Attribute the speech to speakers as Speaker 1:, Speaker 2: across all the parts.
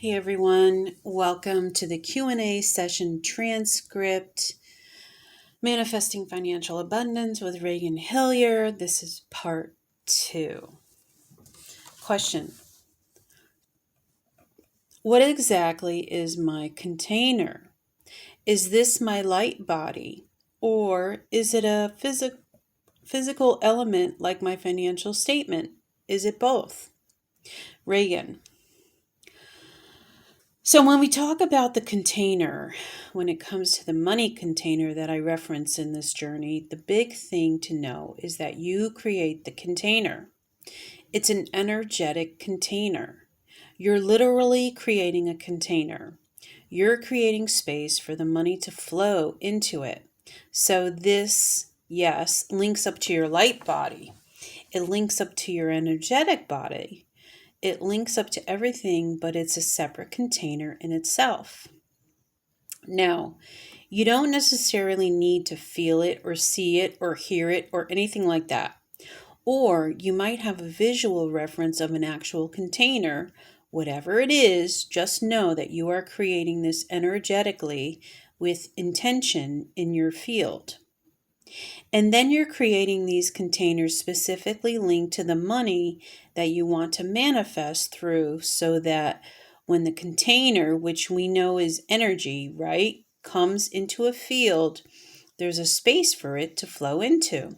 Speaker 1: Hey everyone, welcome to the Q&A session transcript, Manifesting Financial Abundance with Reagan Hillyer. This is part 2. Question: what exactly is my container? Is this my light body, or is it a physical element like my financial statement? Is it both? Reagan: so when we talk about the container, when it comes to the money container that I reference in this journey, the big thing to know is that you create the container. It's an energetic container. You're literally creating a container. You're creating space for the money to flow into it. So this, yes, links up to your light body. It links up to your energetic body. It links up to everything, but it's a separate container in itself. Now, you don't necessarily need to feel it or see it or hear it or anything like that. Or you might have a visual reference of an actual container. Whatever it is, just know that you are creating this energetically with intention in your field. And then you're creating these containers specifically linked to the money that you want to manifest through, so that when the container, which we know is energy, right, comes into a field, there's a space for it to flow into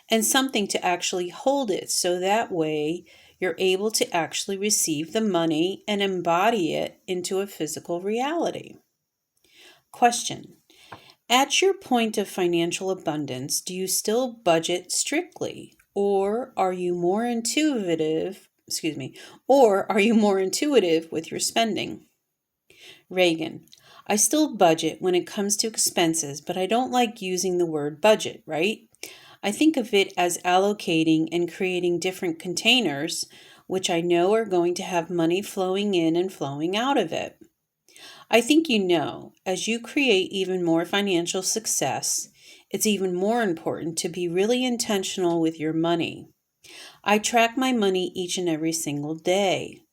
Speaker 1: and something to actually hold it, so that way you're able to actually receive the money and embody it into a physical reality. Question: at your point of financial abundance, do you still budget strictly, or are you more intuitive, with your spending? Reagan: I still budget when it comes to expenses, but I don't like using the word budget, right? I think of it as allocating and creating different containers, which I know are going to have money flowing in and flowing out of it. I think as you create even more financial success, it's even more important to be really intentional with your money. I track my money each and every single day.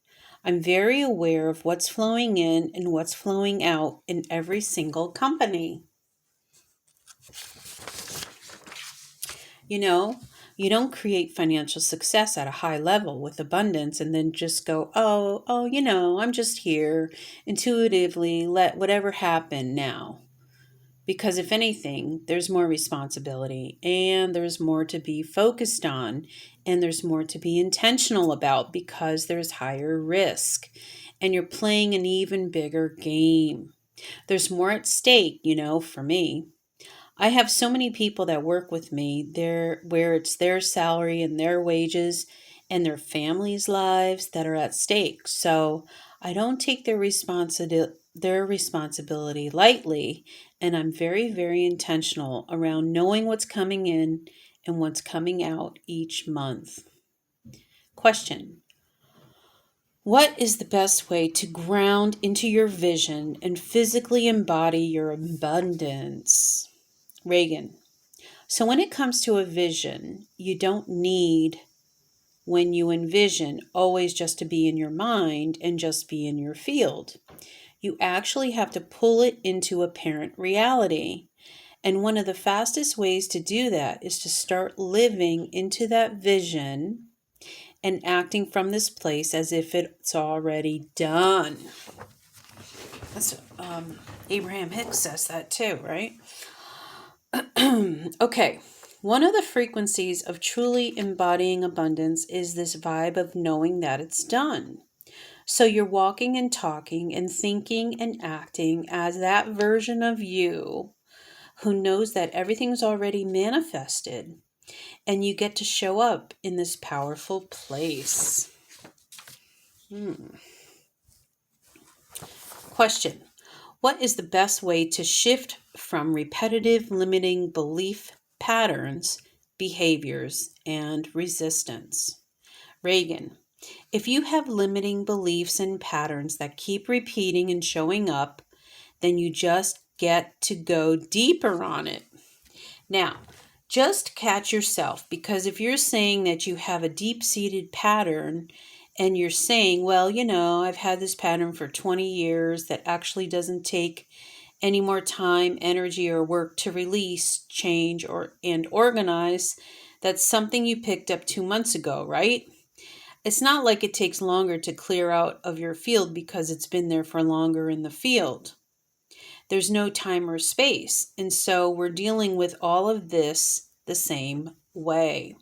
Speaker 1: I'm very aware of what's flowing in and what's flowing out in every single company. You don't create financial success at a high level with abundance and then just go, I'm just here intuitively, let whatever happen now. Because if anything, there's more responsibility and there's more to be focused on and there's more to be intentional about, because there's higher risk and you're playing an even bigger game. There's more at stake, for me. I have so many people that work with me there where it's their salary and their wages and their families' lives that are at stake. So I don't take their responsibility lightly, and I'm very, very intentional around knowing what's coming in and what's coming out each month. Question: what is the best way to ground into your vision and physically embody your abundance? Reagan: so when it comes to a vision, you don't need, when you envision, always just to be in your mind and just be in your field. You actually have to pull it into apparent reality. And one of the fastest ways to do that is to start living into that vision and acting from this place as if it's already done. That's Abraham Hicks says that too, right? Okay, one of the frequencies of truly embodying abundance is this vibe of knowing that it's done. So you're walking and talking and thinking and acting as that version of you who knows that everything's already manifested, and you get to show up in this powerful place. Question: what is the best way to shift from repetitive limiting belief patterns, behaviors, and resistance? Reagan: if you have limiting beliefs and patterns that keep repeating and showing up, then you just get to go deeper on it. Now, just catch yourself, because if you're saying that you have a deep-seated pattern and you're saying, well, I've had this pattern for 20 years that actually doesn't take any more time, energy, or work to release, change, and organize, that's something you picked up 2 months ago, right? It's not like it takes longer to clear out of your field because it's been there for longer in the field. There's no time or space. And so we're dealing with all of this the same way.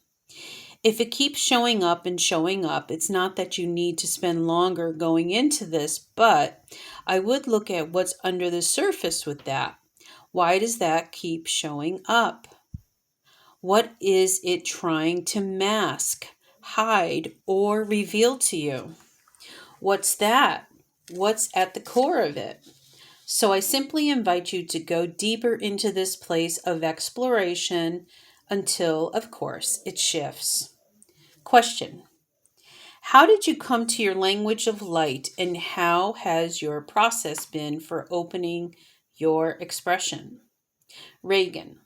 Speaker 1: If it keeps showing up and showing up, it's not that you need to spend longer going into this, but I would look at what's under the surface with that. Why does that keep showing up? What is it trying to mask, hide, or reveal to you? What's that? What's at the core of it? So I simply invite you to go deeper into this place of exploration until, of course, it shifts. Question: how did you come to your language of light, and how has your process been for opening your expression? Reagan: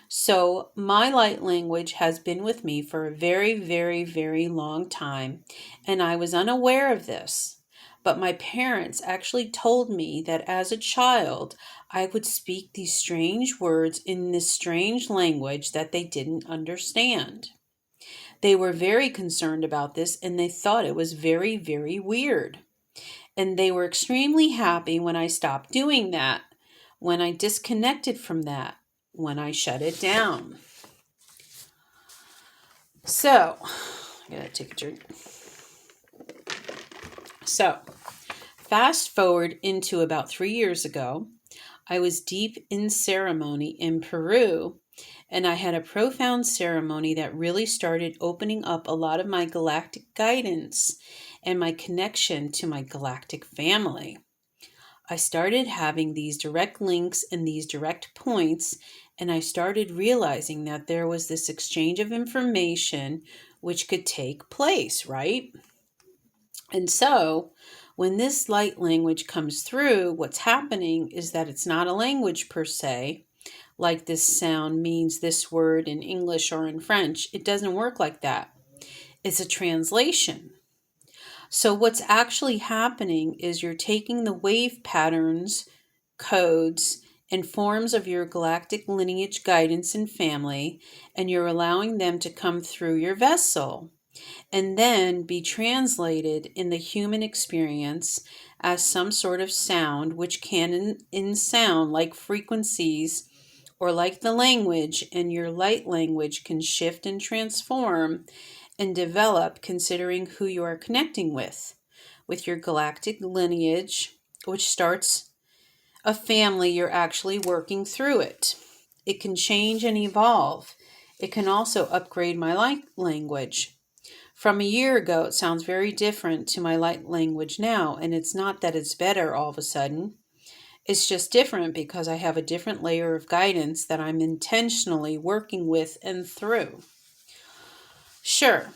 Speaker 1: so my light language has been with me for a very, very, very long time, and I was unaware of this. But my parents actually told me that as a child, I would speak these strange words in this strange language that they didn't understand. They were very concerned about this, and they thought it was very, very weird. And they were extremely happy when I stopped doing that, when I disconnected from that, when I shut it down. So, I gotta take a drink. So, fast forward into about 3 years ago, I was deep in ceremony in Peru, and I had a profound ceremony that really started opening up a lot of my galactic guidance and my connection to my galactic family. I started having these direct links and these direct points, and I started realizing that there was this exchange of information which could take place, right? And so, when this light language comes through, what's happening is that it's not a language per se, like this sound means this word in English or in French. It doesn't work like that. It's a translation. So what's actually happening is you're taking the wave patterns, codes, and forms of your galactic lineage guidance and family, and you're allowing them to come through your vessel and then be translated in the human experience as some sort of sound, which can in sound like frequencies or like the language, and your light language can shift and transform and develop considering who you are connecting with your galactic lineage, which starts a family. You're actually working through it. It can change and evolve. It can also upgrade my light language. From a year ago, it sounds very different to my light language now, and it's not that it's better all of a sudden. It's just different because I have a different layer of guidance that I'm intentionally working with and through. Sure,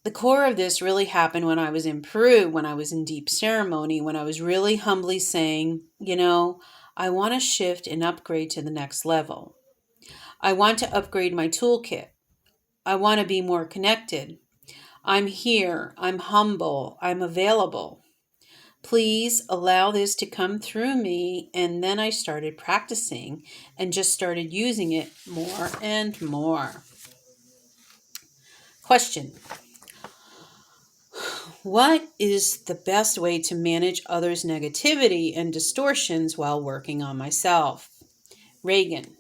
Speaker 1: the core of this really happened when I was in Peru, when I was in deep ceremony, when I was really humbly saying, I want to shift and upgrade to the next level. I want to upgrade my toolkit. I want to be more connected. I'm here. I'm humble. I'm available. Please allow this to come through me. And then I started practicing and just started using it more and more. Question: what is the best way to manage others' negativity and distortions while working on myself? Reagan: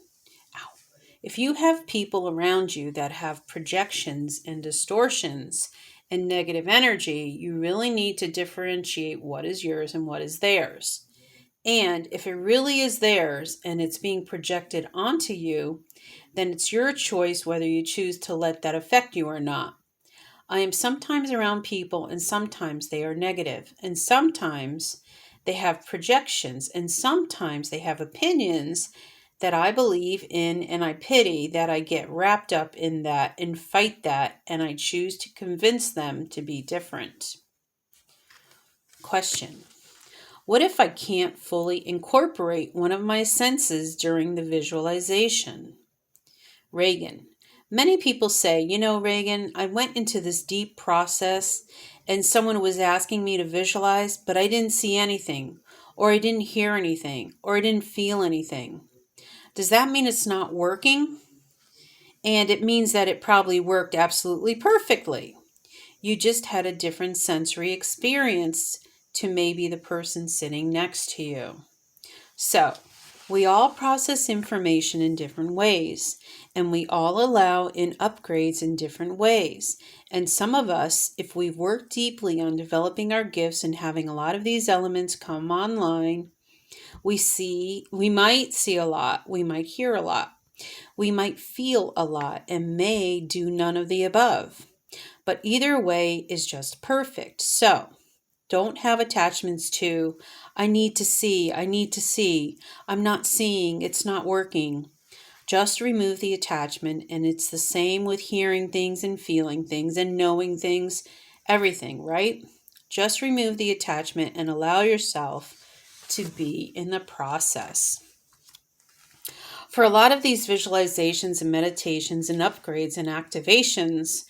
Speaker 1: if you have people around you that have projections and distortions and negative energy, you really need to differentiate what is yours and what is theirs. And if it really is theirs and it's being projected onto you, then it's your choice whether you choose to let that affect you or not. I am sometimes around people and sometimes they are negative, and sometimes they have projections, and sometimes they have opinions that I believe in and I pity, that I get wrapped up in that and fight that, and I choose to convince them to be different. Question: what if I can't fully incorporate one of my senses during the visualization? Reagan: many people say, Reagan, I went into this deep process and someone was asking me to visualize, but I didn't see anything, or I didn't hear anything, or I didn't feel anything. Does that mean it's not working? And it means that it probably worked absolutely perfectly. You just had a different sensory experience to maybe the person sitting next to you. So, we all process information in different ways, and we all allow in upgrades in different ways. And some of us, if we've worked deeply on developing our gifts and having a lot of these elements come online, we might see a lot, we might hear a lot, we might feel a lot, and may do none of the above. But either way is just perfect. So, don't have attachments to, I need to see, I'm not seeing, it's not working. Just remove the attachment, and it's the same with hearing things and feeling things and knowing things, everything, right? Just remove the attachment and allow yourself to be in the process. For a lot of these visualizations and meditations and upgrades and activations,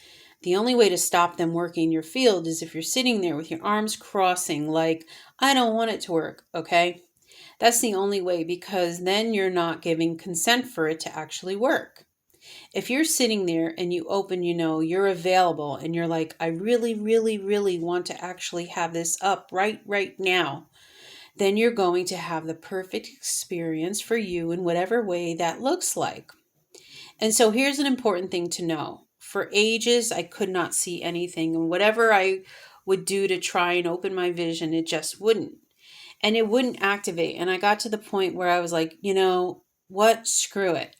Speaker 1: the only way to stop them working in your field is if you're sitting there with your arms crossing, like, I don't want it to work, okay? That's the only way, because then you're not giving consent for it to actually work. If you're sitting there and you open, you're available and you're like, I really, really, really want to actually have this up right now, then you're going to have the perfect experience for you in whatever way that looks like. And so here's an important thing to know. For ages, I could not see anything, and whatever I would do to try and open my vision, it just wouldn't. And it wouldn't activate. And I got to the point where I was like, what? Screw it.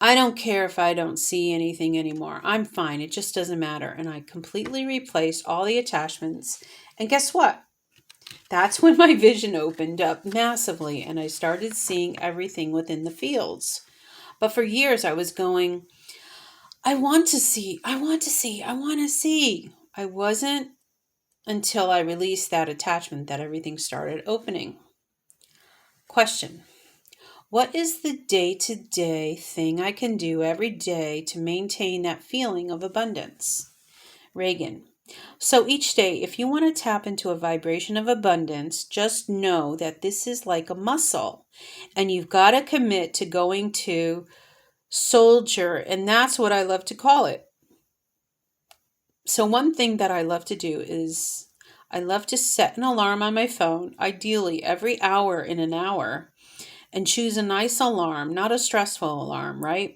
Speaker 1: I don't care if I don't see anything anymore. I'm fine. It just doesn't matter. And I completely replaced all the attachments. And guess what? That's when my vision opened up massively and I started seeing everything within the fields. But for years I was going, I want to see. I wasn't until I released that attachment that everything started opening. Question. What is the day-to-day thing I can do every day to maintain that feeling of abundance? Reagan. So each day, if you want to tap into a vibration of abundance, just know that this is like a muscle and you've got to commit to going to soldier, and that's what I love to call it. So one thing that I love to do is I love to set an alarm on my phone, ideally every hour in an hour, and choose a nice alarm, not a stressful alarm, right?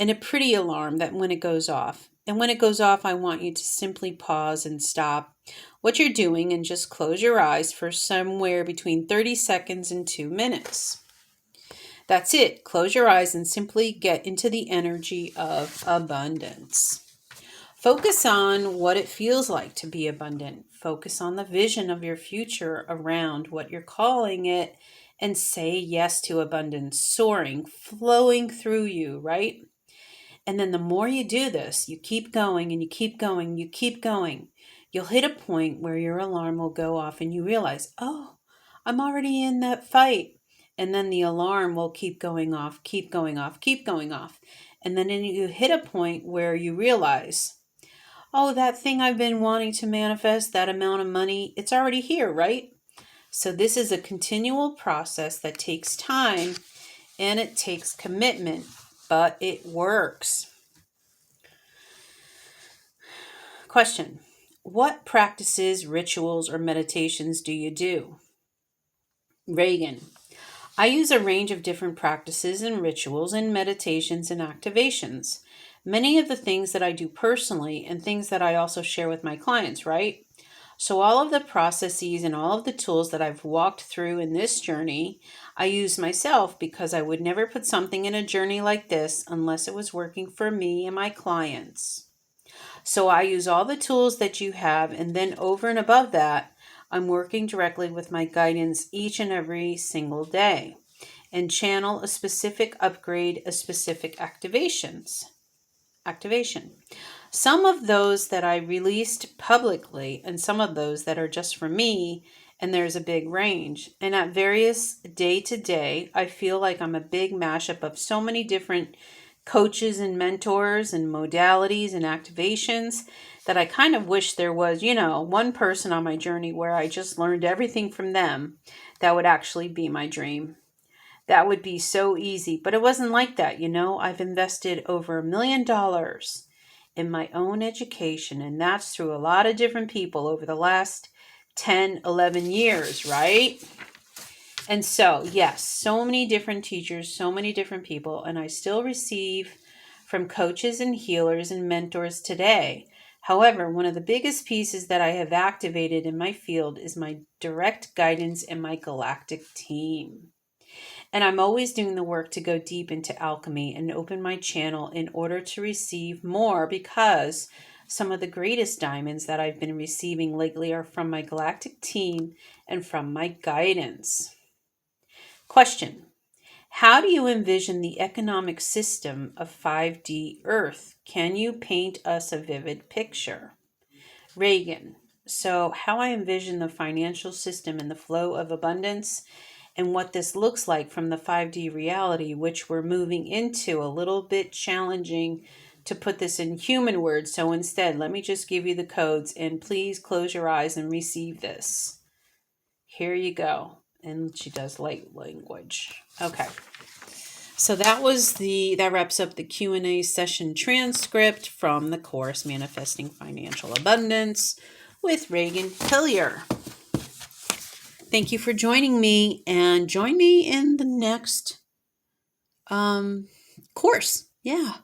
Speaker 1: And a pretty alarm that when it goes off. And when it goes off, I want you to simply pause and stop what you're doing and just close your eyes for somewhere between 30 seconds and 2 minutes. That's it. Close your eyes and simply get into the energy of abundance. Focus on what it feels like to be abundant. Focus on the vision of your future around what you're calling it and say yes to abundance, soaring, flowing through you, right? And then the more you do this, you keep going and you keep going, you keep going. You'll hit a point where your alarm will go off and you realize, oh, I'm already in that fight. And then the alarm will keep going off, keep going off, keep going off. And then you hit a point where you realize, oh, that thing I've been wanting to manifest, that amount of money, it's already here, right? So this is a continual process that takes time and it takes commitment, but it works. Question. What practices, rituals, or meditations do you do? Reagan. I use a range of different practices and rituals and meditations and activations. Many of the things that I do personally and things that I also share with my clients, right? So all of the processes and all of the tools that I've walked through in this journey, I use myself because I would never put something in a journey like this unless it was working for me and my clients. So I use all the tools that you have, and then over and above that, I'm working directly with my guidance each and every single day and channel a specific upgrade, a specific activation. Some of those that I released publicly and some of those that are just for me, and there's a big range. And at various day to day, I feel like I'm a big mashup of so many different coaches and mentors and modalities and activations that I kind of wish there was, one person on my journey where I just learned everything from them. That would actually be my dream. That would be so easy, but it wasn't like that. I've invested over $1 million in my own education, and that's through a lot of different people over the last 10, 11 years, right? And so, yes, so many different teachers, so many different people, and I still receive from coaches and healers and mentors today. However, one of the biggest pieces that I have activated in my field is my direct guidance and my galactic team. And I'm always doing the work to go deep into alchemy and open my channel in order to receive more, because some of the greatest diamonds that I've been receiving lately are from my galactic team and from my guidance. Question: how do you envision the economic system of 5D Earth? Can you paint us a vivid picture? Reagan: so how I envision the financial system and the flow of abundance and what this looks like from the 5D reality, which we're moving into. A little bit challenging to put this in human words, so instead, let me just give you the codes, and please close your eyes and receive this. Here you go. And she does light language. Okay. So that wraps up the Q&A session transcript from the course Manifesting Financial Abundance with Reagan Hillyer. Thank you for joining me, and join me in the next course. Yeah.